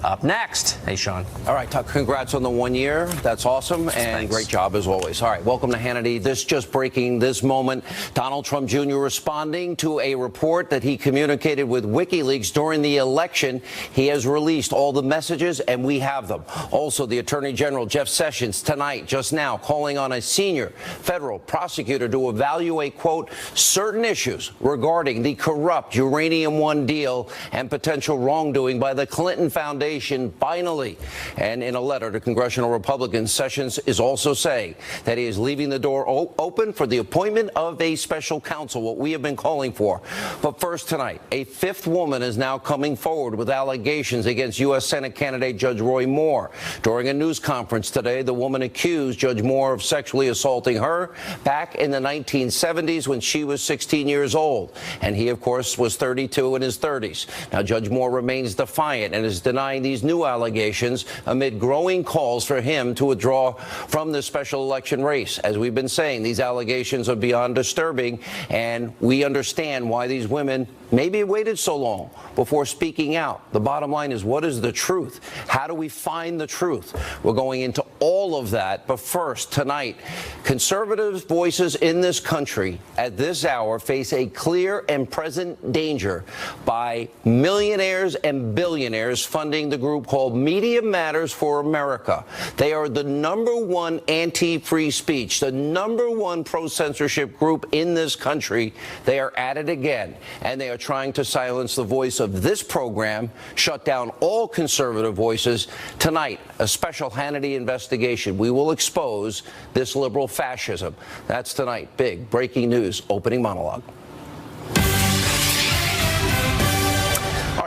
Up next. Hey, Sean. All right, Tuck, congrats on the 1 year. That's awesome, and Thanks. Great job as always. All right, welcome to Hannity. This just breaking this moment. Donald Trump Jr. responding to a report that he communicated with WikiLeaks during the election. He has released all the messages, and we have them. Also, the Attorney General, Jeff Sessions, tonight, just now, calling on a senior federal prosecutor to evaluate, quote, certain issues regarding the corrupt Uranium One deal and potential wrongdoing by the Clinton Foundation. Finally, and in a letter to congressional Republicans, Sessions is also saying that he is leaving the door open for the appointment of a special counsel, what we have been calling for. But first tonight, a fifth woman is now coming forward with allegations against U.S. Senate candidate Judge Roy Moore. During a news conference today, the woman accused Judge Moore of sexually assaulting her back in the 1970s when she was 16 years old. And he, of course, was 32 in his 30s. Now, Judge Moore remains defiant and is denying these new allegations amid growing calls for him to withdraw from the special election race. As we've been saying, these allegations are beyond disturbing, and we understand why these women maybe waited so long before speaking out. The bottom line is, what is the truth? How do we find the truth? We're going into all of that. But first, tonight, conservative voices in this country at this hour face a clear and present danger by millionaires and billionaires funding the group called Media Matters for America. They are the #1 anti-free speech, the #1 pro-censorship group in this country. They are at it again, and they are trying to silence the voice of this program, shut down all conservative voices. Tonight, a special Hannity investigation. We will expose this liberal fascism. That's tonight. Big breaking news, opening monologue.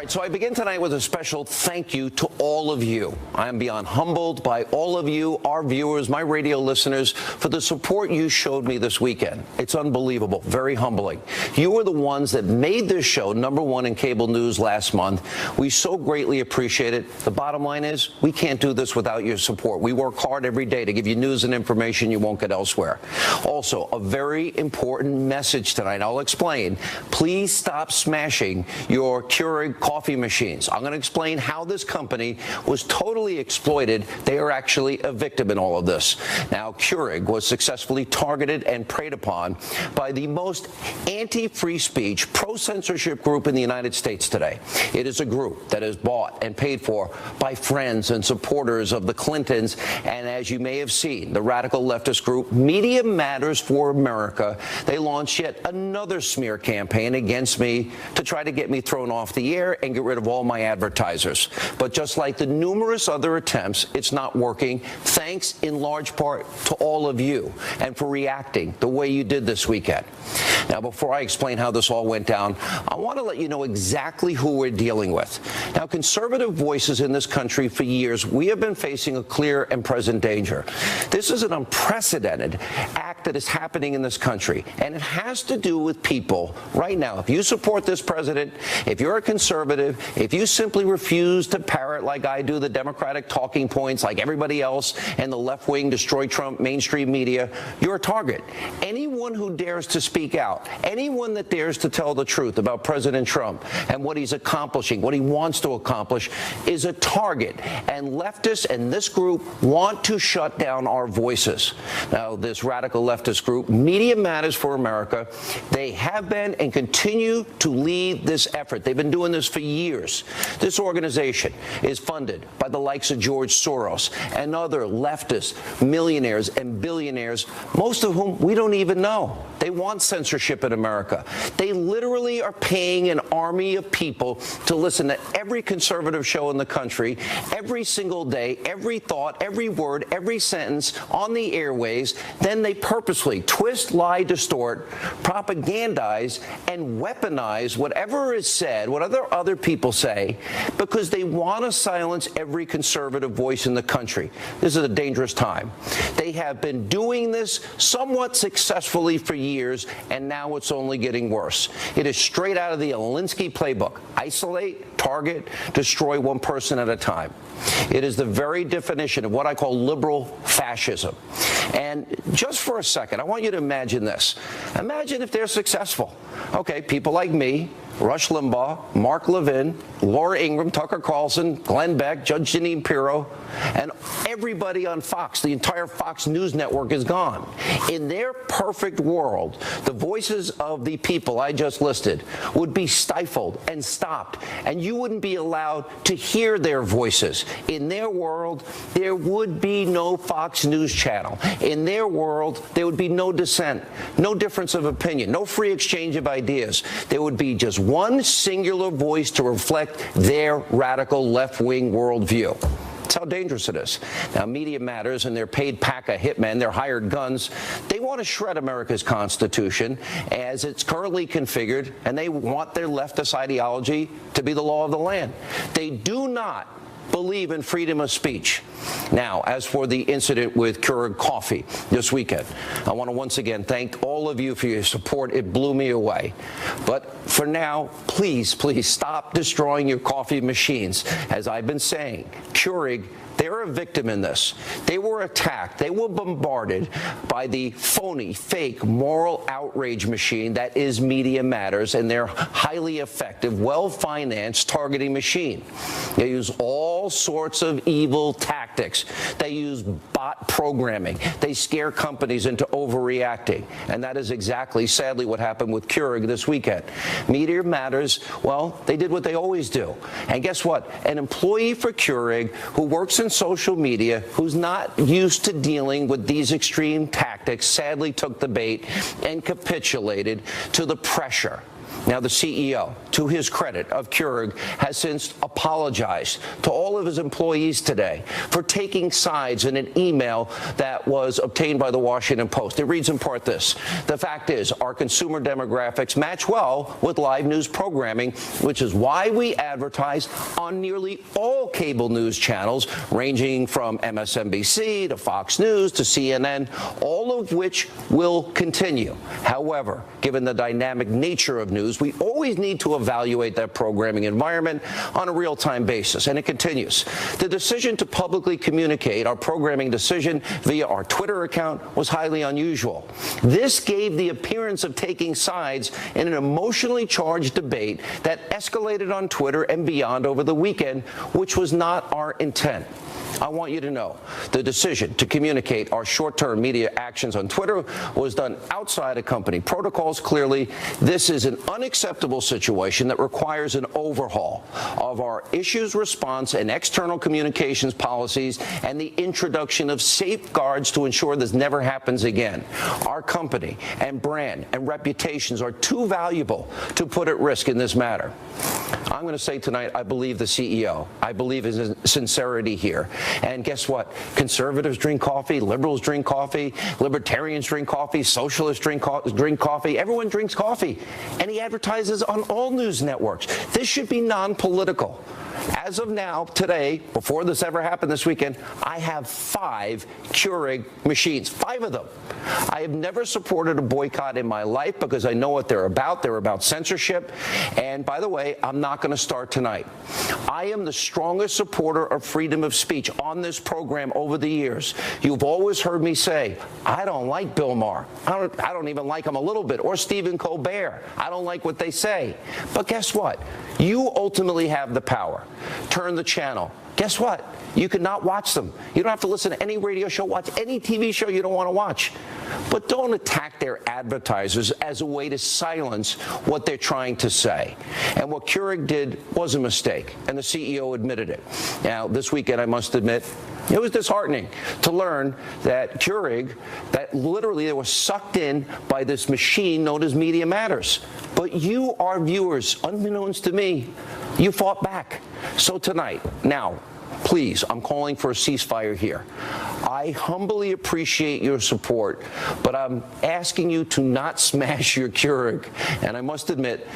So I begin tonight with a special thank you to all of you. I am beyond humbled by all of you, our viewers, my radio listeners, for the support you showed me this weekend. It's unbelievable, very humbling. You were the ones that made this show #1 in cable news last month. We so greatly appreciate it. The bottom line is, we can't do this without your support. We work hard every day to give you news and information you won't get elsewhere. Also, a very important message tonight. I'll explain. Please stop smashing your Keurig coffee machines. I'm going to explain how this company was totally exploited. They are actually a victim in all of this. Now, Keurig was successfully targeted and preyed upon by the most anti-free speech, pro-censorship group in the United States today. It is a group that is bought and paid for by friends and supporters of the Clintons, and as you may have seen, the radical leftist group Media Matters for America. They launched yet another smear campaign against me to try to get me thrown off the air and get rid of all my advertisers. But just like the numerous other attempts, it's not working, thanks in large part to all of you and for reacting the way you did this weekend. Now, before I explain how this all went down, I want to let you know exactly who we're dealing with. Now, conservative voices in this country for years, we have been facing a clear and present danger. This is an unprecedented act that is happening in this country, and it has to do with people right now. If you support this president, if you're a conservative, if you simply refuse to parrot like I do the Democratic talking points like everybody else and the left-wing destroy Trump mainstream media, you're a target. Anyone who dares to speak out, anyone that dares to tell the truth about President Trump and what he's accomplishing, what he wants to accomplish, is a target. And leftists and this group want to shut down our voices. Now, this radical leftist group, Media Matters for America, they have been and continue to lead this effort. They've been doing this for years. This organization is funded by the likes of George Soros and other leftist millionaires and billionaires, most of whom we don't even know. They want censorship in America. They literally are paying an army of people to listen to every conservative show in the country, every single day, every thought, every word, every sentence on the airways. Then they purposely twist, lie, distort, propagandize, and weaponize whatever is said, what other people say, because they want to silence every conservative voice in the country. This is a dangerous time. They have been doing this somewhat successfully for years, and now it's only getting worse. It is straight out of the Alinsky playbook. Isolate, target, destroy one person at a time. It is the very definition of what I call liberal fascism. And just for a second, I want you to imagine this. Imagine if they're successful. Okay, people like me, Rush Limbaugh, Mark Levin, Laura Ingraham, Tucker Carlson, Glenn Beck, Judge Jeanine Pirro, and everybody on Fox, the entire Fox News network is gone. In their perfect world, the voices of the people I just listed would be stifled and stopped, and you wouldn't be allowed to hear their voices. In their world, there would be no Fox News channel. In their world, there would be no dissent, no difference of opinion, no free exchange of ideas. There would be just one singular voice to reflect their radical left-wing worldview. That's how dangerous it is. Now, Media Matters and their paid pack of hitmen, their hired guns, they want to shred America's Constitution as it's currently configured, and they want their leftist ideology to be the law of the land. They do not believe in freedom of speech. Now, as for the incident with Keurig Coffee this weekend, I want to once again thank all of you for your support. It blew me away. But for now, please, please stop destroying your coffee machines. As I've been saying, Keurig, they're a victim in this. They were attacked. They were bombarded by the phony, fake, moral outrage machine that is Media Matters and their highly effective, well-financed targeting machine. They use all sorts of evil tactics. They use bot programming. They scare companies into overreacting. And that is exactly, sadly, what happened with Keurig this weekend. Media Matters, well, they did what they always do. And guess what? An employee for Keurig who works in social media, who's not used to dealing with these extreme tactics, sadly took the bait and capitulated to the pressure. Now, the CEO, to his credit, of Keurig, has since apologized to all of his employees today for taking sides in an email that was obtained by the Washington Post. It reads in part this: the fact is, our consumer demographics match well with live news programming, which is why we advertise on nearly all cable news channels, ranging from MSNBC to Fox News to CNN, all of which will continue. However, given the dynamic nature of news, we always need to evaluate that programming environment on a real-time basis. And it continues. The decision to publicly communicate our programming decision via our Twitter account was highly unusual. This gave the appearance of taking sides in an emotionally charged debate that escalated on Twitter and beyond over the weekend, which was not our intent. I want you to know the decision to communicate our short-term media actions on Twitter was done outside of company protocols. Clearly, this is an unacceptable situation that requires an overhaul of our issues response and external communications policies and the introduction of safeguards to ensure this never happens again. Our company and brand and reputations are too valuable to put at risk in this matter. I'm going to say tonight, I believe the CEO. I believe his sincerity here. And guess what? Conservatives drink coffee, liberals drink coffee, libertarians drink coffee, socialists drink coffee. Everyone drinks coffee. And he advertises on all news networks. This should be non-political. As of now, today, before this ever happened this weekend, I have 5 Keurig machines, 5 of them. I have never supported a boycott in my life because I know what they're about. They're about censorship. And by the way, I'm not going to start tonight. I am the strongest supporter of freedom of speech on this program over the years. You've always heard me say, I don't like Bill Maher. I don't even like him a little bit. Or Stephen Colbert. I don't like what they say. But guess what? You ultimately have the power. Turn the channel. Guess what? You cannot watch them. You don't have to listen to any radio show, watch any TV show you don't want to watch. But don't attack their advertisers as a way to silence what they're trying to say. And what Keurig did was a mistake, and the CEO admitted it. Now, this weekend, I must admit, it was disheartening to learn that Keurig, that literally they were sucked in by this machine known as Media Matters. But you, our viewers, unbeknownst to me, you fought back. So tonight, now, please, I'm calling for a ceasefire here. I humbly appreciate your support, but I'm asking you to not smash your Keurig. And I must admit,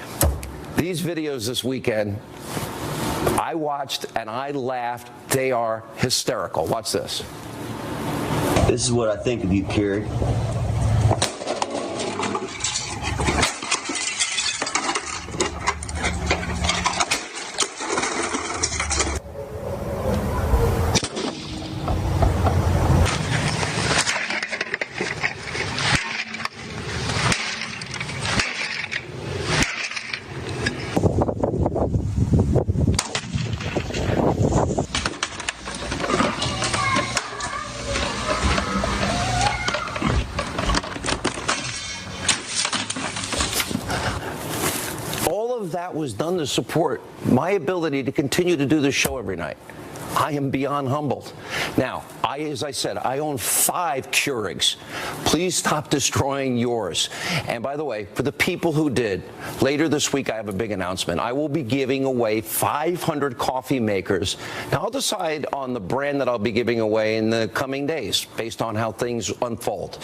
these videos this weekend, I watched and I laughed. They are hysterical. Watch this. This is what I think of you, Keurig. that was done to support my ability to continue to do this show every night. I am beyond humbled. Now, as I said, I own 5 Keurigs. Please stop destroying yours. And by the way, for the people who did, later this week I have a big announcement. I will be giving away 500 coffee makers. Now, I'll decide on the brand that I'll be giving away in the coming days based on how things unfold.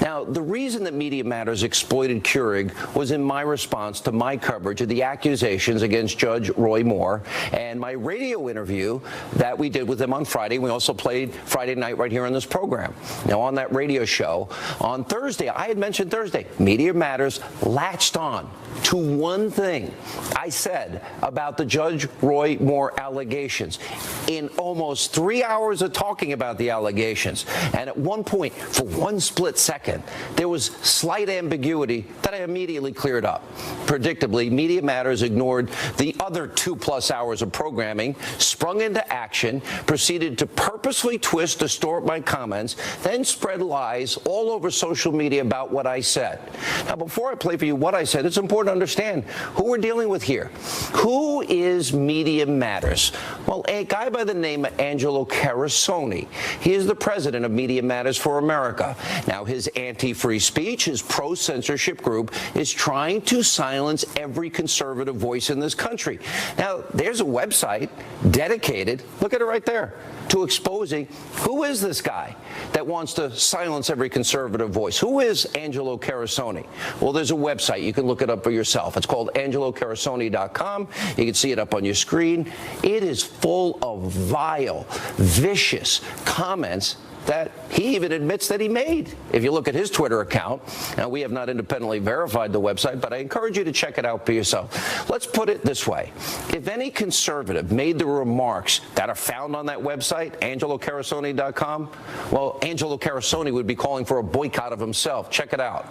Now, the reason that Media Matters exploited Keurig was in my response to my coverage of the accusations against Judge Roy Moore and my radio interview that we did with him on Friday. We also played Friday night right here on this program. Now, on that radio show, on Thursday, I had mentioned Thursday, Media Matters latched on to one thing I said about the Judge Roy Moore allegations in almost 3 hours of talking about the allegations. And at one point, for one split second, there was slight ambiguity that I immediately cleared up. Predictably, Media Matters ignored the other 2+ hours of programming, sprung into action, proceeded to purposely twist, distort my comments, then spread lies all over social media about what I said. Now, before I play for you what I said, it's important to understand who we're dealing with here. Who is Media Matters? Well, a guy by the name of Angelo Carasoni. He is the president of Media Matters for America. Now, his anti-free speech, his pro-censorship group, is trying to silence every conservative voice in this country. Now, there's a website dedicated, look at it right there, to exposing who is this guy that wants to silence every conservative voice. Who is Angelo Carasoni? Well, there's a website. You can look it up for yourself. It's called angelocarasoni.com. You can see it up on your screen. It is full of vile, vicious comments that he even admits that he made. If you look at his Twitter account, now we have not independently verified the website, but I encourage you to check it out for yourself. Let's put it this way. If any conservative made the remarks that are found on that website, angelocarasoni.com, well, Angelo Carasoni would be calling for a boycott of himself. Check it out.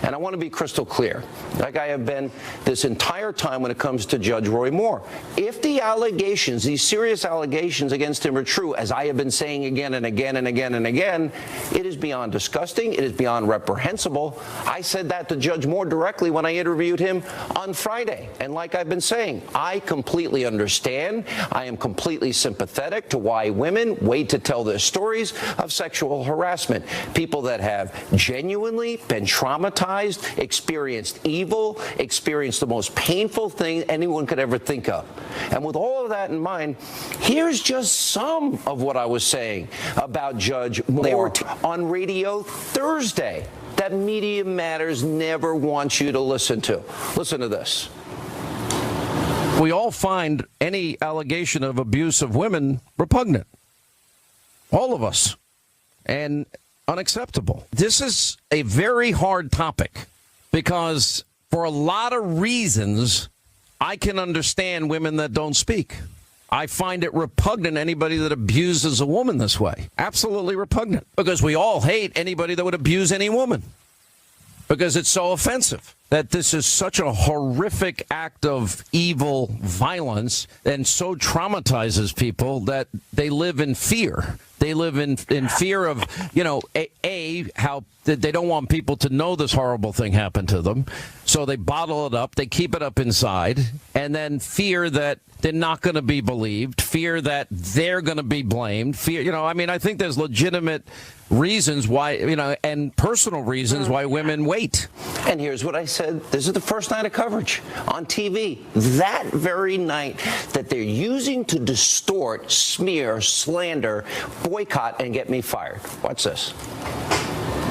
And I want to be crystal clear, like I have been this entire time when it comes to Judge Roy Moore. If the allegations, these serious allegations against him are true, as I have been saying again and again and again and again, it is beyond disgusting. It is beyond reprehensible. I said that to Judge Moore directly when I interviewed him on Friday. And like I've been saying, I completely understand. I am completely sympathetic to why women wait to tell their stories of sexual harassment. People that have genuinely been traumatized, experienced evil, experienced the most painful thing anyone could ever think of. And with all of that in mind, here's just some of what I was saying about Judge Moore on radio Thursday that Media Matters never wants you to listen to. Listen to this. We all find any allegation of abuse of women repugnant. All of us. And unacceptable. This is a very hard topic because for a lot of reasons, I can understand women that don't speak. I find it repugnant, anybody that abuses a woman this way. Absolutely repugnant. Because we all hate anybody that would abuse any woman. Because it's so offensive. That this is such a horrific act of evil violence and so traumatizes people that they live in fear. They live in fear of, how they don't want people to know this horrible thing happened to them. So they bottle it up. They keep it up inside and then fear that they're not going to be believed, fear that they're going to be blamed. Fear, I think there's legitimate reasons why, and personal reasons why women wait. And here's what I said. This is the first night of coverage on TV. That very night that they're using to distort, smear, slander, boycott, and get me fired. Watch this.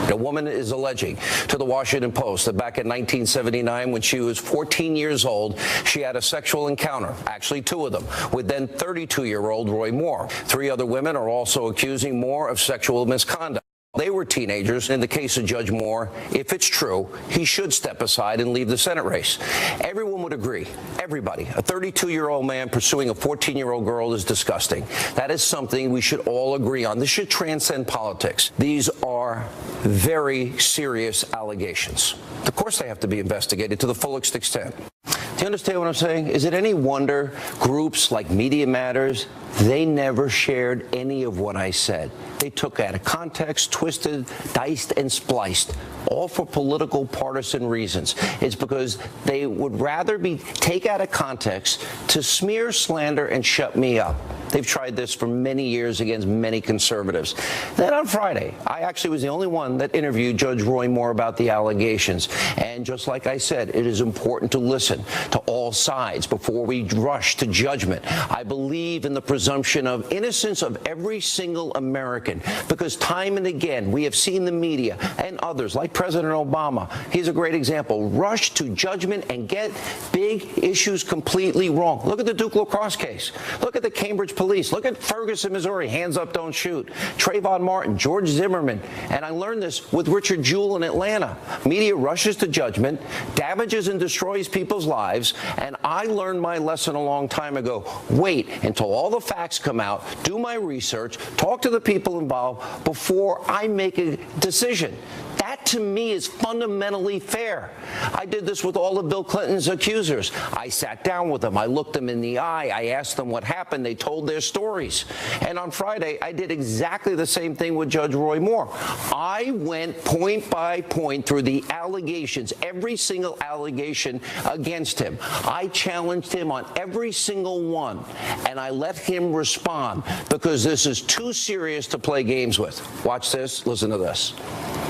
A woman is alleging to the Washington Post that back in 1979, when she was 14 years old, she had a sexual encounter, actually 2 of them, with then 32-year-old Roy Moore. 3 other women are also accusing Moore of sexual misconduct. They were teenagers. In the case of Judge Moore, if it's true, he should step aside and leave the Senate race. Everyone would agree. Everybody. A 32-year-old man pursuing a 14-year-old girl is disgusting. That is something we should all agree on. This should transcend politics. These are very serious allegations. Of course, they have to be investigated to the fullest extent. Do you understand what I'm saying? Is it any wonder groups like Media Matters They never shared any of what I said. They took out of context, twisted, diced, and spliced, all for political partisan reasons. It's because they would rather take out of context to smear, slander, and shut me up. They've tried this for many years against many conservatives. Then on Friday, I actually was the only one that interviewed Judge Roy Moore about the allegations. And just like I said, it is important to listen to all sides before we rush to judgment. I believe in the presumption of innocence of every single American, because time and again, we have seen the media and others, like President Obama, he's a great example, rush to judgment and get big issues completely wrong. Look at the Duke lacrosse case. Look at the Cambridge police. Look at Ferguson, Missouri. Hands up, don't shoot. Trayvon Martin, George Zimmerman. And I learned this with Richard Jewell in Atlanta. Media rushes to judgment, damages and destroys people's lives. And I learned my lesson a long time ago. Wait until all the facts come out, do my research, talk to the people involved before I make a decision. That, to me, is fundamentally fair. I did this with all of Bill Clinton's accusers. I sat down with them. I looked them in the eye. I asked them what happened. They told their stories. And on Friday, I did exactly the same thing with Judge Roy Moore. I went point by point through the allegations, every single allegation against him. I challenged him on every single one, and I let him respond, because this is too serious to play games with. Watch this. Listen to this.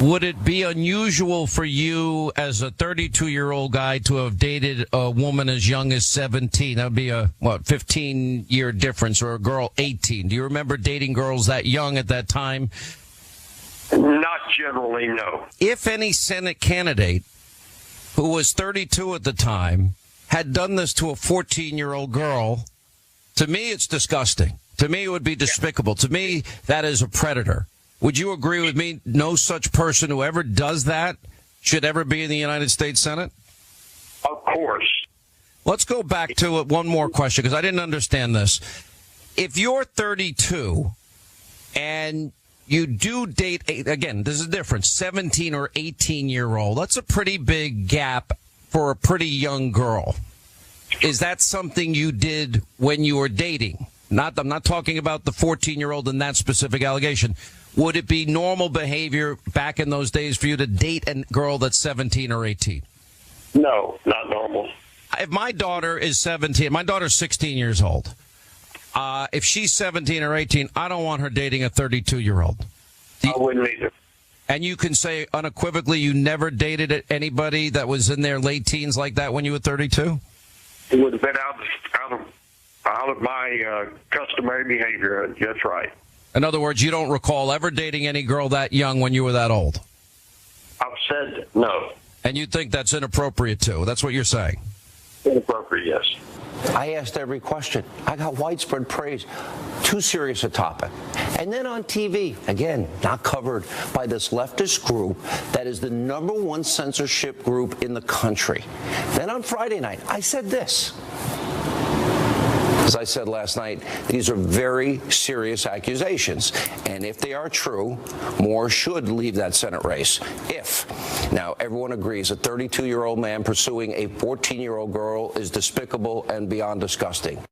Would it be unusual for you as a 32-year-old guy to have dated a woman as young as 17? That would be a, 15-year difference, or a girl 18. Do you remember dating girls that young at that time? Not generally, no. If any Senate candidate who was 32 at the time had done this to a 14-year-old girl, to me it's disgusting. To me it would be despicable. To me, that is a predator. Would you agree with me? No such person who ever does that should ever be in the United States Senate? Of course. Let's go back to one more question, because I didn't understand this. If you're 32 and you do date, again, there's a difference, 17 or 18-year-old, that's a pretty big gap for a pretty young girl. Is that something you did when you were dating? I'm not talking about the 14-year-old in that specific allegation. Would it be normal behavior back in those days for you to date a girl that's 17 or 18? No, not normal. If my daughter is 17, my daughter's 16 years old. If she's 17 or 18, I don't want her dating a 32-year-old. I wouldn't either. And you can say unequivocally you never dated anybody that was in their late teens like that when you were 32? It would have been out of my customary behavior. That's right. In other words, you don't recall ever dating any girl that young when you were that old? I've said no. And you think that's inappropriate, too? That's what you're saying? Inappropriate, yes. I asked every question. I got widespread praise. Too serious a topic. And then on TV, again, not covered by this leftist group that is the #1 censorship group in the country. Then on Friday night, I said this. As I said last night, these are very serious accusations. And if they are true, Moore should leave that Senate race. If. Now, everyone agrees a 32-year-old man pursuing a 14-year-old girl is despicable and beyond disgusting.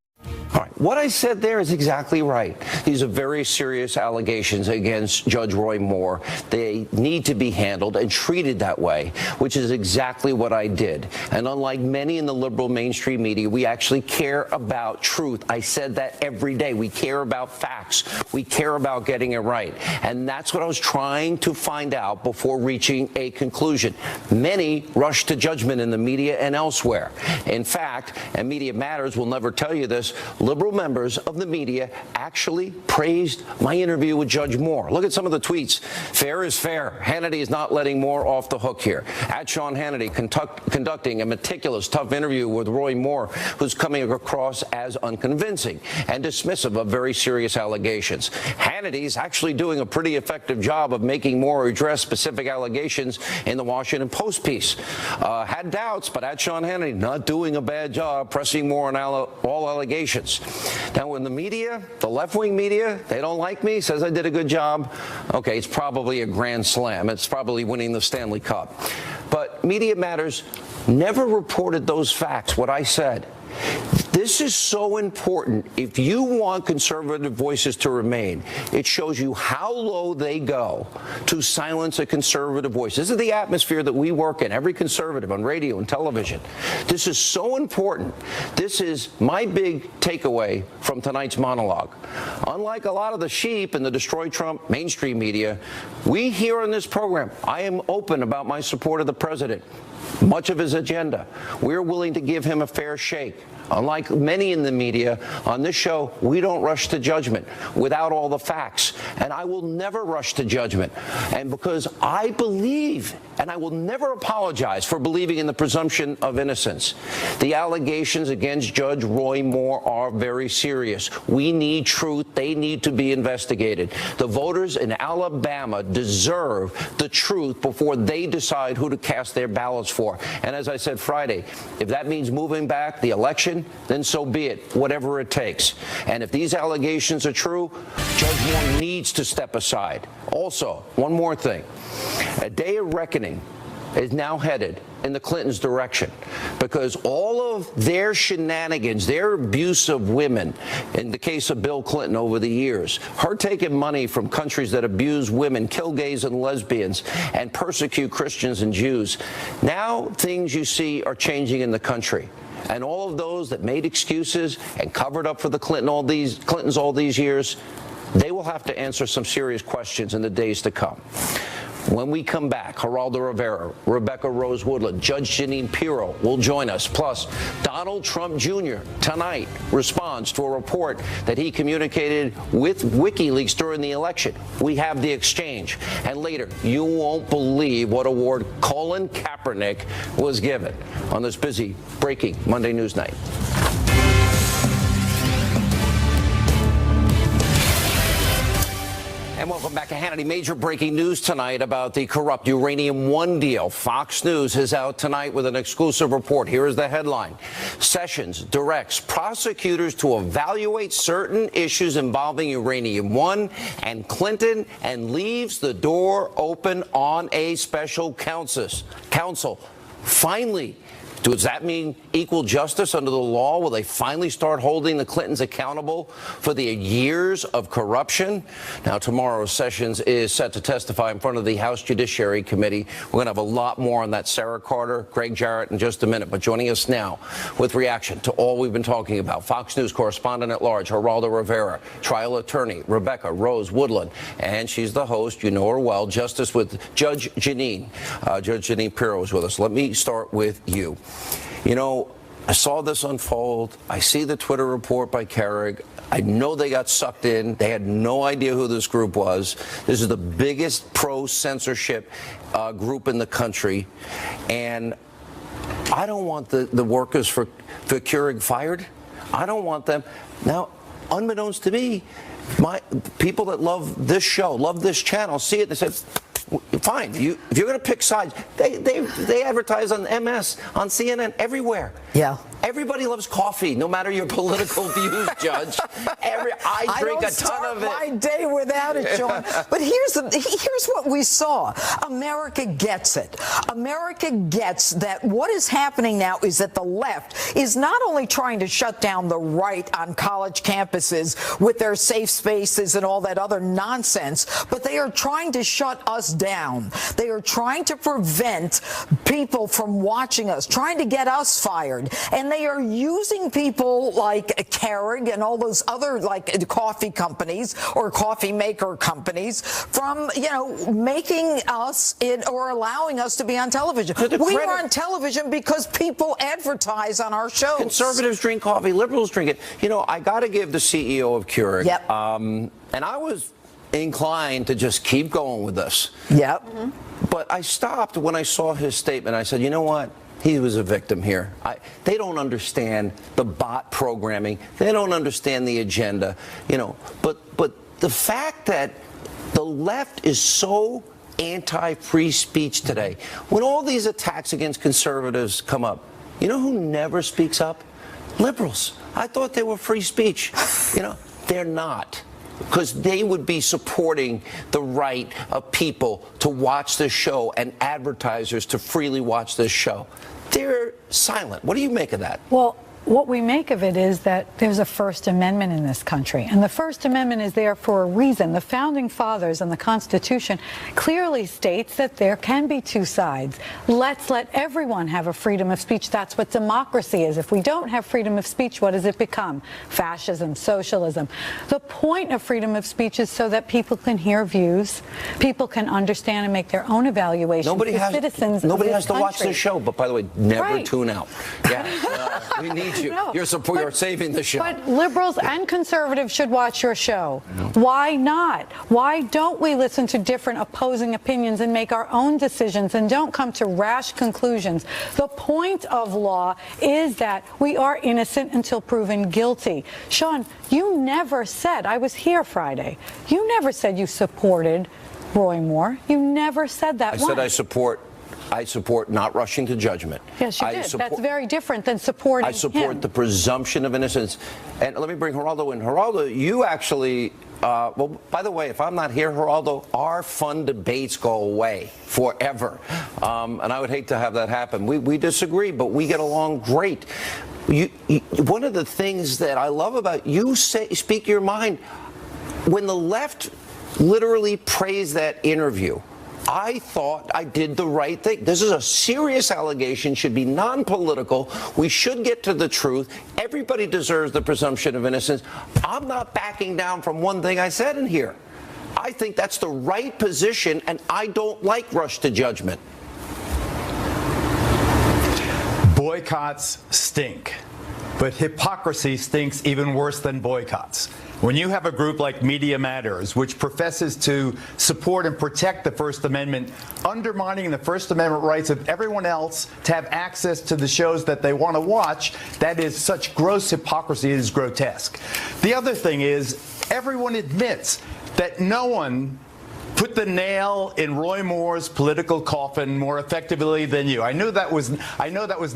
All right. What I said there is exactly right. These are very serious allegations against Judge Roy Moore. They need to be handled and treated that way, which is exactly what I did. And unlike many in the liberal mainstream media, we actually care about truth. I said that every day. We care about facts. We care about getting it right. And that's what I was trying to find out before reaching a conclusion. Many rush to judgment in the media and elsewhere. In fact, and Media Matters will never tell you this, liberal members of the media actually praised my interview with Judge Moore. Look at some of the tweets. Fair is fair. Hannity is not letting Moore off the hook here. At Sean Hannity conducting a meticulous, tough interview with Roy Moore, who's coming across as unconvincing and dismissive of very serious allegations. Hannity's actually doing a pretty effective job of making Moore address specific allegations in the Washington Post piece. Had doubts, but at Sean Hannity, not doing a bad job pressing Moore on all allegations. Now, when the media, the left-wing media, they don't like me, says I did a good job, okay, it's probably a grand slam. It's probably winning the Stanley Cup. But Media Matters never reported those facts, what I said. This is so important. If you want conservative voices to remain, it shows you how low they go to silence a conservative voice. This is the atmosphere that we work in, every conservative on radio and television. This is so important. This is my big takeaway from tonight's monologue. Unlike a lot of the sheep in the Destroy Trump mainstream media, we here on this program, I am open about my support of the president, much of his agenda. We're willing to give him a fair shake. Unlike many in the media, on this show, we don't rush to judgment without all the facts. And I will never rush to judgment. And because I believe, and I will never apologize for believing in the presumption of innocence, the allegations against Judge Roy Moore are very serious. We need truth. They need to be investigated. The voters in Alabama deserve the truth before they decide who to cast their ballots for. And as I said Friday, if that means moving back the election, then so be it, whatever it takes. And if these allegations are true, Judge Moore needs to step aside. Also, one more thing. A day of reckoning is now headed in the Clintons' direction because all of their shenanigans, their abuse of women, in the case of Bill Clinton over the years, her taking money from countries that abuse women, kill gays and lesbians, and persecute Christians and Jews. Now things you see are changing in the country. And all of those that made excuses and covered up for the Clintons all these years, they will have to answer some serious questions in the days to come. When we come back, Geraldo Rivera, Rebecca Rose Woodland, Judge Jeanine Pirro will join us. Plus, Donald Trump Jr. tonight responds to a report that he communicated with WikiLeaks during the election. We have the exchange. And later, you won't believe what award Colin Kaepernick was given on this busy, breaking Monday News Night. And welcome back to Hannity. Major breaking news tonight about the corrupt Uranium One deal. Fox News is out tonight with an exclusive report. Here is the headline. Sessions directs prosecutors to evaluate certain issues involving Uranium One and Clinton and leaves the door open on a special counsel. Finally. Does that mean equal justice under the law? Will they finally start holding the Clintons accountable for the years of corruption? Now, tomorrow, Sessions is set to testify in front of the House Judiciary Committee. We're going to have a lot more on that. Sarah Carter, Greg Jarrett in just a minute. But joining us now with reaction to all we've been talking about, Fox News correspondent at large, Geraldo Rivera, trial attorney, Rebecca Rose Woodland, and she's the host, you know her well, Justice with Judge Jeanine. Judge Jeanine Pirro is with us. Let me start with you. You know, I saw this unfold. I see the Twitter report by Carrig. I know they got sucked in. They had no idea who this group was. This is the biggest pro-censorship group in the country. And I don't want the workers for Keurig fired. I don't want them. Now, unbeknownst to me, my people that love this show, love this channel, see it and say, fine, if you're going to pick sides, they advertise on MS, on CNN, everywhere. Yeah. Everybody loves coffee, no matter your political views, Judge. I drink a ton of it. My day without it, Sean. But here's what we saw. America gets it. America gets that what is happening now is that the left is not only trying to shut down the right on college campuses with their safe spaces and all that other nonsense, but they are trying to shut us down. They are trying to prevent people from watching us, trying to get us fired. And they are using people like Carrig and all those other like coffee companies or coffee maker companies from, making us or allowing us to be on television. We are on television because people advertise on our shows. Conservatives drink coffee, liberals drink it. I got to give the CEO of Keurig. Yep. And I was inclined to just keep going with this. Yep. Mm-hmm. But I stopped when I saw his statement. I said, you know what? He was a victim here. They don't understand the bot programming. They don't understand the agenda. But the fact that the left is so anti-free speech today, when all these attacks against conservatives come up, you know who never speaks up? Liberals. I thought they were free speech. They're not. Because they would be supporting the right of people to watch this show and advertisers to freely watch this show. They're silent. What do you make of that? Well, what we make of it is that there's a First Amendment in this country, and the First Amendment is there for a reason. The Founding Fathers and the Constitution clearly states that there can be two sides. Let's let everyone have a freedom of speech. That's what democracy is. If we don't have freedom of speech, what does it become? Fascism, socialism. The point of freedom of speech is so that people can hear views, people can understand and make their own evaluations. Nobody has to watch this show, but by the way, never tune out. Yeah, we need you. No, you're saving the show. But liberals and conservatives should watch your show. No. Why not? Why don't we listen to different opposing opinions and make our own decisions and don't come to rash conclusions? The point of law is that we are innocent until proven guilty. Sean, you never said, I was here Friday, you never said you supported Roy Moore. You never said that once. I said I support not rushing to judgment. Yes, you did. That's very different than supporting I support him. The presumption of innocence. And let me bring Geraldo in. Geraldo, you actually, well, by the way, if I'm not here, Geraldo, our fun debates go away forever. And I would hate to have that happen. We disagree, but we get along great. One of the things that I love about you, speak your mind. When the left literally praised that interview, I thought I did the right thing. This is a serious allegation, should be non-political. We should get to the truth. Everybody deserves the presumption of innocence. I'm not backing down from one thing I said in here. I think that's the right position, and I don't like rush to judgment. Boycotts stink, but hypocrisy stinks even worse than boycotts. When you have a group like Media Matters, which professes to support and protect the First Amendment, undermining the First Amendment rights of everyone else to have access to the shows that they want to watch, that is such gross hypocrisy, it is grotesque. The other thing is, everyone admits that no one put the nail in Roy Moore's political coffin more effectively than you. I know that was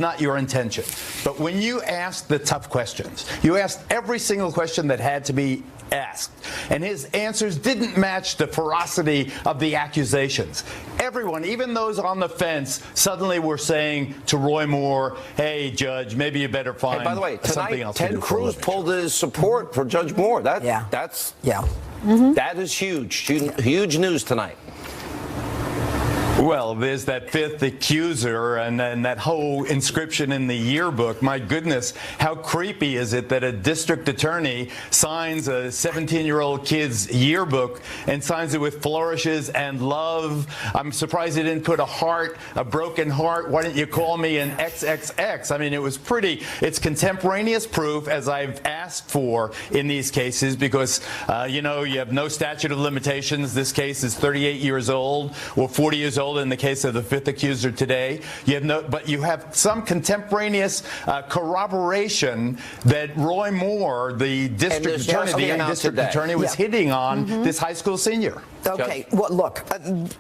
not your intention. But when you asked the tough questions, you asked every single question that had to be asked, and his answers didn't match the ferocity of the accusations. Everyone, even those on the fence, suddenly were saying to Roy Moore, hey, Judge, maybe you better find by the way, something else to do. Ted Cruz pulled his support for Judge Moore. That is huge. Huge news tonight. Well, there's that fifth accuser and that whole inscription in the yearbook. My goodness, how creepy is it that a district attorney signs a 17-year-old kid's yearbook and signs it with flourishes and love? I'm surprised he didn't put a heart, a broken heart. Why didn't you call me an XXX? I mean, it was pretty. It's contemporaneous proof, as I've asked for in these cases, because, you have no statute of limitations. This case is 38 years old or 40 years old. In the case of the fifth accuser today, but you have some contemporaneous corroboration that Roy Moore, the district attorney, was hitting on this high school senior. Okay, well, look,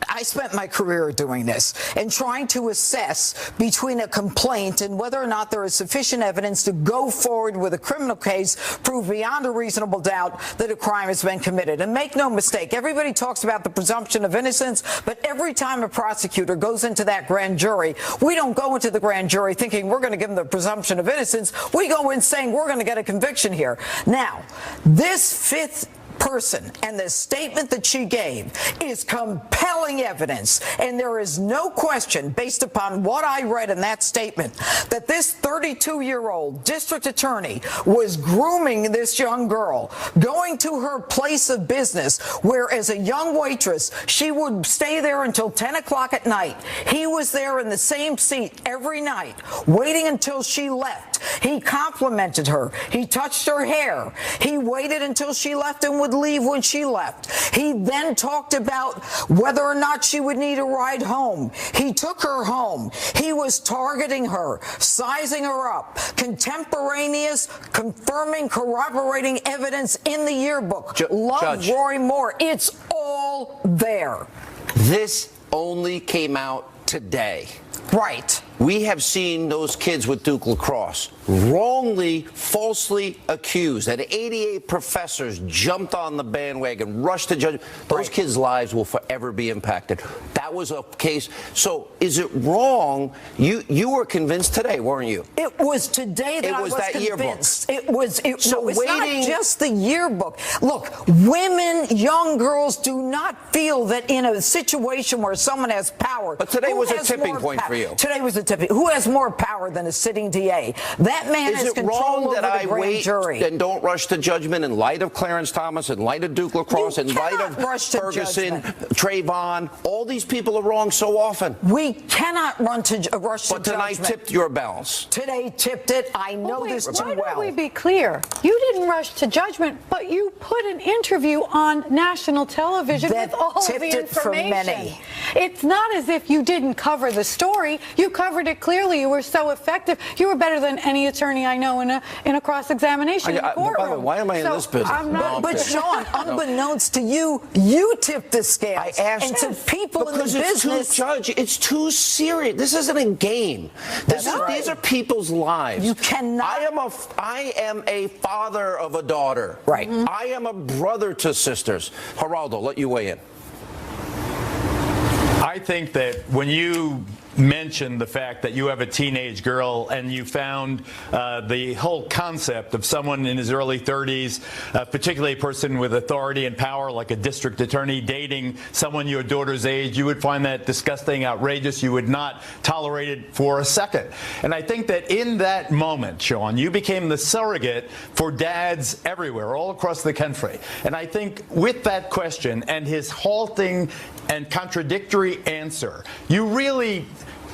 I spent my career doing this and trying to assess between a complaint and whether or not there is sufficient evidence to go forward with a criminal case, prove beyond a reasonable doubt that a crime has been committed. And make no mistake, everybody talks about the presumption of innocence, but every time a prosecutor goes into that grand jury, we don't go into the grand jury thinking we're going to give them the presumption of innocence. We go in saying we're going to get a conviction here. Now, this fifth person and the statement that she gave is compelling evidence, and there is no question, based upon what I read in that statement, that this 32-year-old district attorney was grooming this young girl, going to her place of business where, as a young waitress, she would stay there until 10 o'clock at night. He was there in the same seat every night, waiting until she left. He complimented her. He touched her hair. He waited until she left and would leave when she left. He then talked about whether or not she would need a ride home. He took her home. He was targeting her, sizing her up, contemporaneous, confirming, corroborating evidence in the yearbook. Love Roy Moore. It's all there. This only came out today. Right. We have seen those kids with Duke lacrosse. wrongly, falsely accused, and 88 professors jumped on the bandwagon, rushed to judgment. Those kids' lives will forever be impacted. That was a case. So is it wrong? You were convinced today, weren't you? It was today that I was convinced. It was. It's not just the yearbook. Look, women, young girls do not feel that in a situation where someone has power. But today was a tipping point for you. Today was a tipping. Who has more power than a sitting DA? That man has control over the grand jury. And don't rush to judgment in light of Clarence Thomas, in light of Duke LaCrosse, in light of Ferguson, Trayvon. All these people are wrong so often. We cannot rush to judgment. But tonight tipped your balance. Today tipped it. I know this too well. Why don't we be clear? You didn't rush to judgment, but you put an interview on national television with all of the information. For many. It's not as if you didn't cover the story. You covered it clearly. You were so effective. You were better than any attorney I know in a cross-examination in the courtroom. By the way, why am I in this business? But Sean, unbeknownst to you, you tipped the scale. I asked, and to people in the business, Judge, it's too serious. This isn't a game. These are people's lives. You cannot. I am a father of a daughter. Right. I am a brother to sisters. Geraldo, let you weigh in. I think that when you mentioned the fact that you have a teenage girl and you found the whole concept of someone in his early 30s, particularly a person with authority and power like a district attorney dating someone your daughter's age, you would find that disgusting, outrageous. You would not tolerate it for a second. And I think that in that moment, Sean, you became the surrogate for dads everywhere, all across the country. And I think with that question and his halting and contradictory answer, you really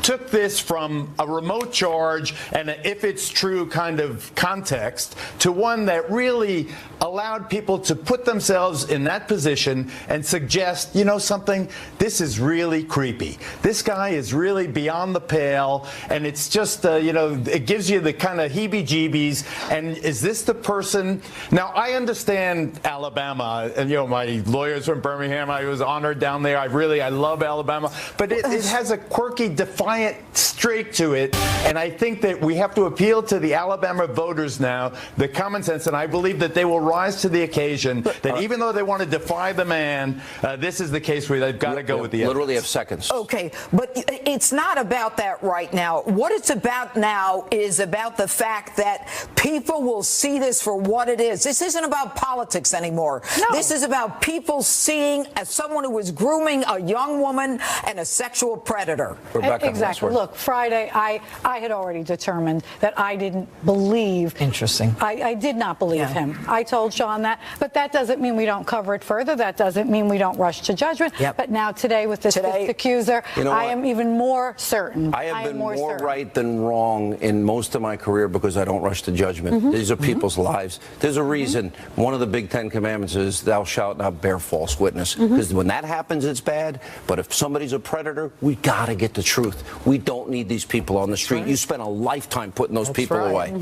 took this from a remote charge and a if it's true kind of context to one that really allowed people to put themselves in that position and suggest, you know something, this is really creepy. This guy is really beyond the pale, and it's just, it gives you the kind of heebie-jeebies. And is this the person? Now, I understand Alabama, and, my lawyers from Birmingham, I was honored down there. I love Alabama. But it has a quirky, defiant streak to it, and I think that we have to appeal to the Alabama voters now, the common sense, and I believe that they will rise to the occasion, that even though they want to defy the man, this is the case where they've got to go with the evidence. Literally have seconds. Okay, but it's not about that right now. What it's about now is about the fact that people will see this for what it is. This isn't about politics anymore. No. This is about people seeing as someone who is grooming a young woman and a sexual predator. Rebecca, exactly. Look, Friday, I had already determined that I didn't believe. Interesting. I did not believe him. I told Sean that, but that doesn't mean we don't cover it further. That doesn't mean we don't rush to judgment. Yep. But now today with this accuser, I am even more certain. I have been more right than wrong in most of my career because I don't rush to judgment. These are people's lives. There's a reason. One of the big 10 commandments is thou shalt not bear false witness. Because when that happens, it's bad. But if somebody's a predator, we got to get the truth. We don't need these people on the street. You spent a lifetime putting those people away.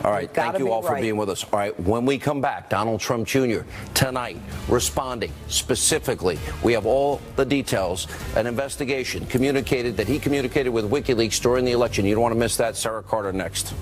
All right. Thank you all for being with us. All right. When we come back, Donald Trump Jr. tonight responding specifically. We have all the details. An investigation communicated that he communicated with WikiLeaks during the election. You don't want to miss that. Sarah Carter next.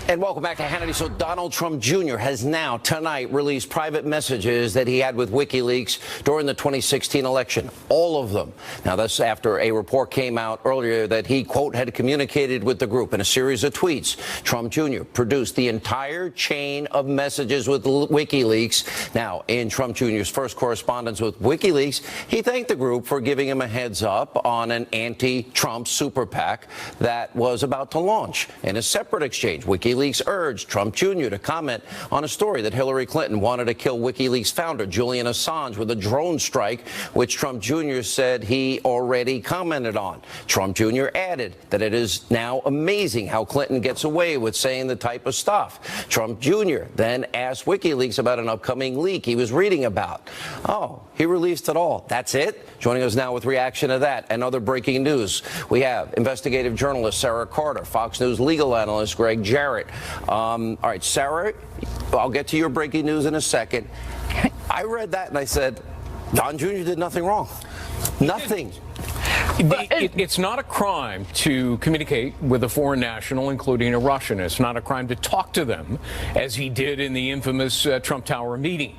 And welcome back to Hannity. So Donald Trump Jr. has now tonight released private messages that he had with WikiLeaks during the 2016 election. All of them. Now, that's after a report came out earlier that he, quote, had communicated with the group in a series of tweets. Trump Jr. produced the entire chain of messages with WikiLeaks. Now, in Trump Jr.'s first correspondence with WikiLeaks, he thanked the group for giving him a heads up on an anti-Trump super PAC that was about to launch. In a separate exchange, WikiLeaks urged Trump Jr. to comment on a story that Hillary Clinton wanted to kill WikiLeaks founder Julian Assange with a drone strike, which Trump Jr. said he already commented on. Trump Jr. added that it is now amazing how Clinton gets away with saying the type of stuff. Trump Jr. then asked WikiLeaks about an upcoming leak he was reading about. Oh, he released it all. That's it? Joining us now with reaction to that and other breaking news, we have investigative journalist Sarah Carter, Fox News legal analyst Greg Jarrett. All right, Sarah, I'll get to your breaking news in a second. I read that and I said, Don Jr. did nothing wrong. Nothing. It's not a crime to communicate with a foreign national, including a Russian. It's not a crime to talk to them, as he did in the infamous Trump Tower meeting.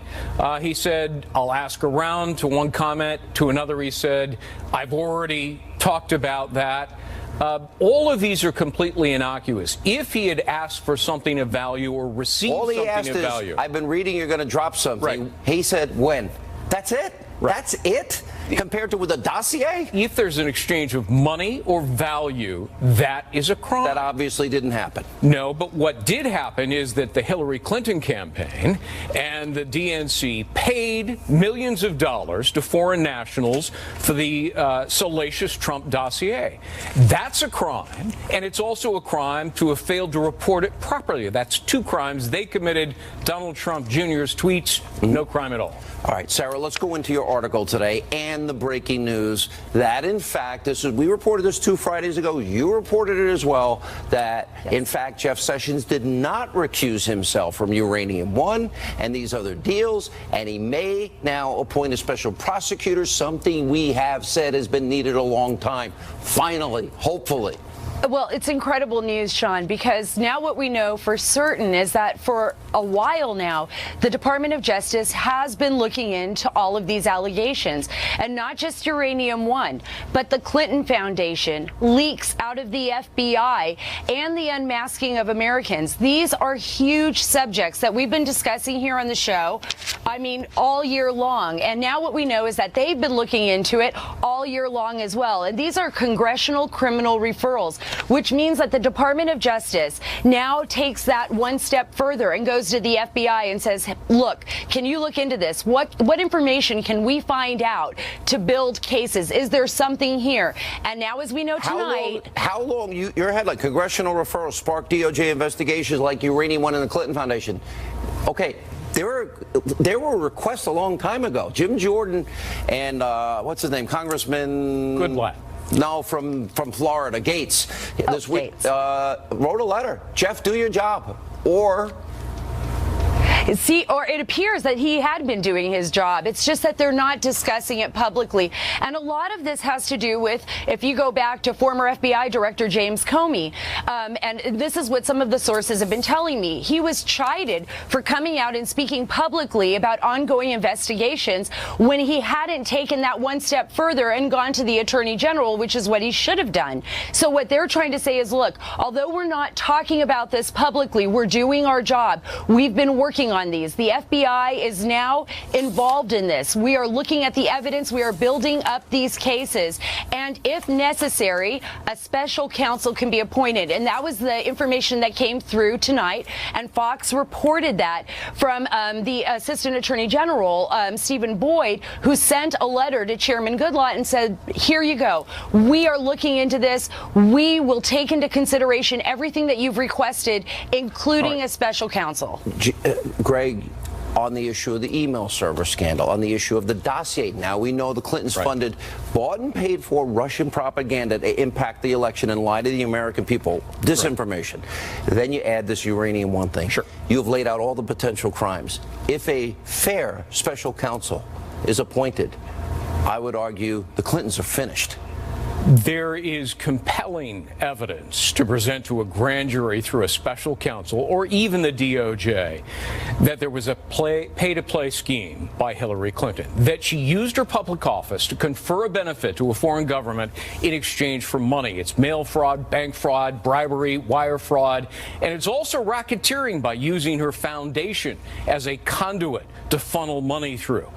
He said, I'll ask around, to one comment. To another, he said, I've already talked about that. All of these are completely innocuous. If he had asked for something of value or received all he something asked of is, value. I've been reading you're going to drop something. Right. He said, when? That's it? Right. That's it? Compared to with a dossier? If there's an exchange of money or value, that is a crime. That obviously didn't happen. No, but what did happen is that the Hillary Clinton campaign and the DNC paid millions of dollars to foreign nationals for the salacious Trump dossier. That's a crime, and it's also a crime to have failed to report it properly. That's two crimes they committed. Donald Trump Jr.'s tweets, no crime at all. All right, Sarah, let's go into your article today and the breaking news that, in fact, we reported this 2 Fridays ago. You reported it as well, that, in fact, Jeff Sessions did not recuse himself from Uranium One and these other deals, and he may now appoint a special prosecutor, something we have said has been needed a long time. Finally, hopefully. Well, it's incredible news, Sean, because now what we know for certain is that for a while now, the Department of Justice has been looking into all of these allegations, and not just Uranium One, but the Clinton Foundation, leaks out of the FBI, and the unmasking of Americans. These are huge subjects that we've been discussing here on the show, I mean, all year long. And now what we know is that they've been looking into it all year long as well. And these are congressional criminal referrals, which means that the Department of Justice now takes that one step further and goes to the FBI and says, look, can you look into this? What information can we find out to build cases? Is there something here? And now, as we know tonight... How long your headline, congressional referrals spark DOJ investigations like Uranium One and the Clinton Foundation. Okay. There were requests a long time ago. Jim Jordan and, what's his name, Congressman... Goodlatte. No, from Florida, Gates, this week wrote a letter. Jeff, do your job. Or it appears that he had been doing his job. It's just that they're not discussing it publicly. And a lot of this has to do with, if you go back to former FBI Director James Comey, and this is what some of the sources have been telling me. He was chided for coming out and speaking publicly about ongoing investigations when he hadn't taken that one step further and gone to the Attorney General, which is what he should have done. So what they're trying to say is, look, although we're not talking about this publicly, we're doing our job. We've been working on these. The FBI is now involved in this. We are looking at the evidence. We are building up these cases. And if necessary, a special counsel can be appointed. And that was the information that came through tonight. And Fox reported that from the Assistant Attorney General, Stephen Boyd, who sent a letter to Chairman Goodlatte and said, here you go. We are looking into this. We will take into consideration everything that you've requested, including a special counsel. Greg, on the issue of the email server scandal, on the issue of the dossier. Now we know the Clintons funded, bought and paid for Russian propaganda to impact the election and lie to the American people. Disinformation. Then you add this Uranium One thing. Sure. You've laid out all the potential crimes. If a fair special counsel is appointed, I would argue the Clintons are finished. There is compelling evidence to present to a grand jury through a special counsel or even the DOJ that there was a pay-to-play scheme by Hillary Clinton, that she used her public office to confer a benefit to a foreign government in exchange for money. It's mail fraud, bank fraud, bribery, wire fraud, and it's also racketeering by using her foundation as a conduit to funnel money through.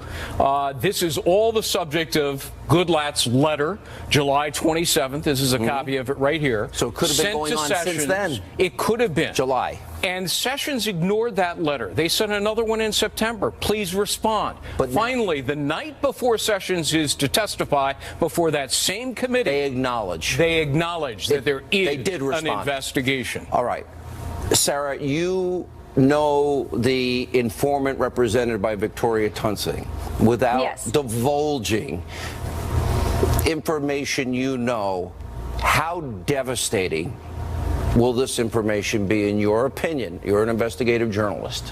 This is all the subject of Goodlatte's letter, July 27th. This is a copy of it right here. So it could have been going on since then. It could have been. July. And Sessions ignored that letter. They sent another one in September. Please respond. But finally, the night before Sessions is to testify before that same committee, they acknowledge that there is an investigation. All right. Sarah, you know the informant represented by Victoria Tunsing without divulging information you know. How devastating will this information be, in your opinion? You're an investigative journalist.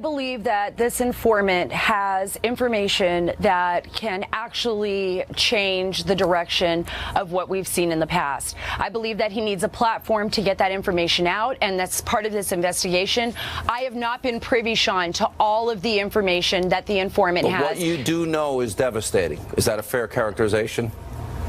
believe that this informant has information that can actually change the direction of what we've seen in the past. I believe that he needs a platform to get that information out, and that's part of this investigation. I have not been privy, Sean, to all of the information that the informant has. What you do know is devastating. Is that a fair characterization?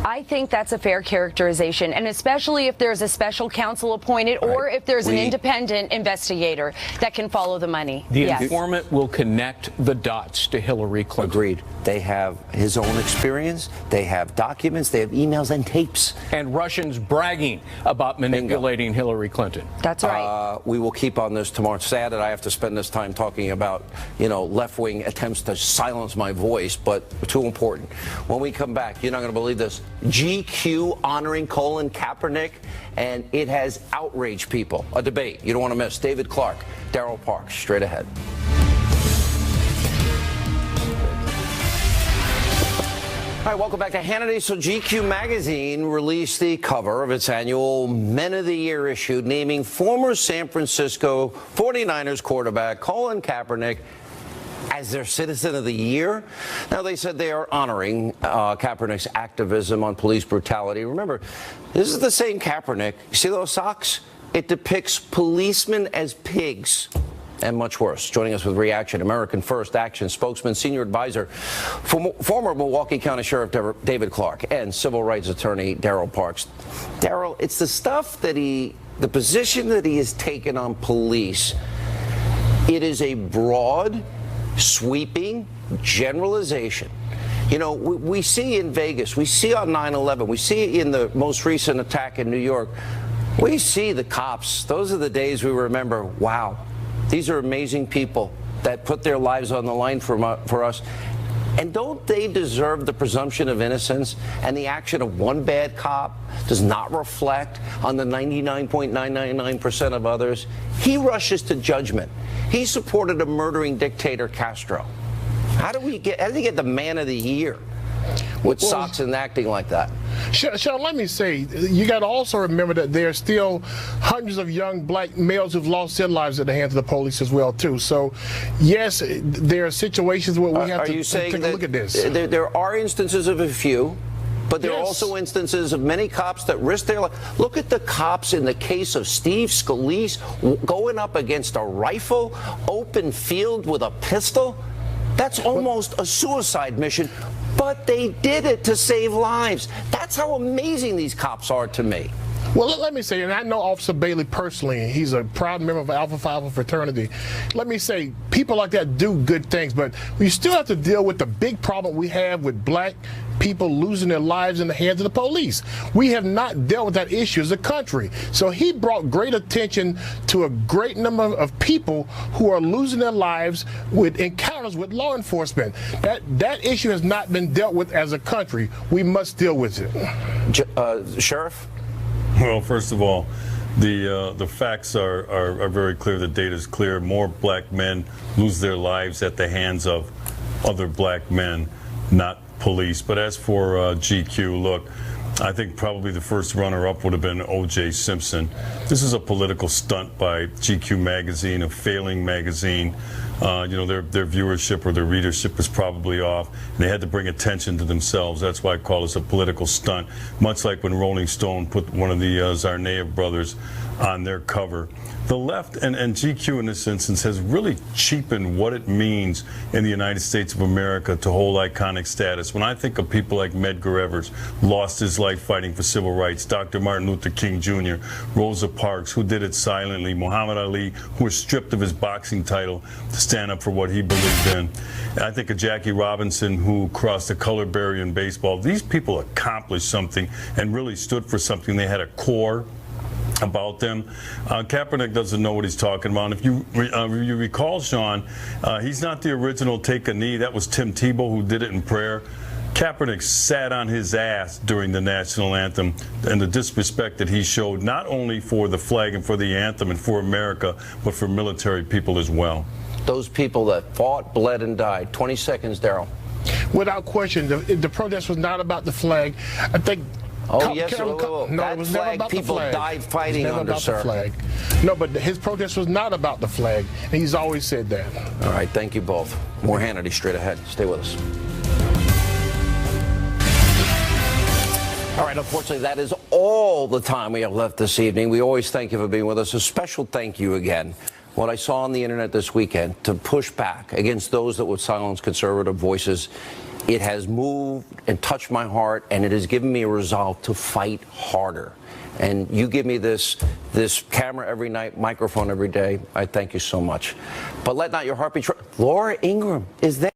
I think that's a fair characterization, and especially if there's a special counsel appointed or if there's an independent investigator that can follow the money. The informant will connect the dots to Hillary Clinton. Agreed. They have his own experience, they have documents, they have emails and tapes. And Russians bragging about manipulating Hillary Clinton. That's right. We will keep on this tomorrow. It's sad that I have to spend this time talking about, left-wing attempts to silence my voice, but too important. When we come back, you're not going to believe this. GQ honoring Colin Kaepernick, and it has outraged people. A debate you don't want to miss. David Clark, Daryl Parks, straight ahead. All right, welcome back to Hannity. So GQ magazine released the cover of its annual Men of the Year issue, naming former San Francisco 49ers quarterback Colin Kaepernick as their Citizen of the Year. Now, they said they are honoring Kaepernick's activism on police brutality. Remember, this is the same Kaepernick. You see those socks? It depicts policemen as pigs. And much worse. Joining us with reaction, American First Action spokesman, senior advisor, former Milwaukee County Sheriff David Clark, and civil rights attorney Daryl Parks. Daryl, it's the stuff that the position that he has taken on police. It is a broad, sweeping generalization. We see in Vegas, we see on 9/11, we see in the most recent attack in New York, we see the cops. Those are the days we remember, wow. These are amazing people that put their lives on the line for us. And don't they deserve the presumption of innocence? And the action of one bad cop does not reflect on the 99.999% of others. He rushes to judgment. He supported a murdering dictator, Castro. How did he get the Man of the Year with socks and acting like that? Sean, let me say, you got to also remember that there are still hundreds of young black males who've lost their lives at the hands of the police as well, too. So, yes, there are situations where we have to take a look at this. There are instances of a few, but there are also instances of many cops that risk their life. Look at the cops in the case of Steve Scalise going up against a rifle, open field with a pistol. That's almost a suicide mission. But they did it to save lives. That's how amazing these cops are to me. Well, let me say, and I know Officer Bailey personally. He's a proud member of Alpha Phi Alpha fraternity. Let me say, people like that do good things, but we still have to deal with the big problem we have with black people losing their lives in the hands of the police. We have not dealt with that issue as a country. So he brought great attention to a great number of people who are losing their lives with encounters with law enforcement. That issue has not been dealt with as a country. We must deal with it. Sheriff? Well, first of all, the facts are very clear. The data is clear. More black men lose their lives at the hands of other black men, not police. But as for GQ, look, I think probably the first runner-up would have been O.J. Simpson. This is a political stunt by GQ magazine, a failing magazine. Their viewership or their readership is probably off. And they had to bring attention to themselves. That's why I call this a political stunt, much like when Rolling Stone put one of the Tsarnaev brothers on their cover. The left and GQ in this instance has really cheapened what it means in the United States of America to hold iconic status. When I think of people like Medgar Evers, lost his life fighting for civil rights, Dr. Martin Luther King Jr., Rosa Parks, who did it silently, Muhammad Ali, who was stripped of his boxing title to stand up for what he believed in. And I think of Jackie Robinson, who crossed the color barrier in baseball. These people accomplished something and really stood for something. They had a core about them. Kaepernick doesn't know what he's talking about. If you recall, Sean, he's not the original take a knee. That was Tim Tebow who did it in prayer. Kaepernick sat on his ass during the national anthem, and the disrespect that he showed not only for the flag and for the anthem and for America, but for military people as well. Those people that fought, bled, and died. 20 seconds, Daryl. Without question, the protest was not about the flag. I think Oh, yes. No, that it was flag, never about people the flag. died fighting never under, about sir. The flag. No, but his protest was not about the flag. And he's always said that. All right, thank you both. More Hannity straight ahead. Stay with us. All right, unfortunately, that is all the time we have left this evening. We always thank you for being with us. A special thank you again. What I saw on the internet this weekend to push back against those that would silence conservative voices, it has moved and touched my heart, and it has given me a resolve to fight harder. And you give me this camera every night, microphone every day. I thank you so much. But let not your heart be troubled. Laura Ingraham is there.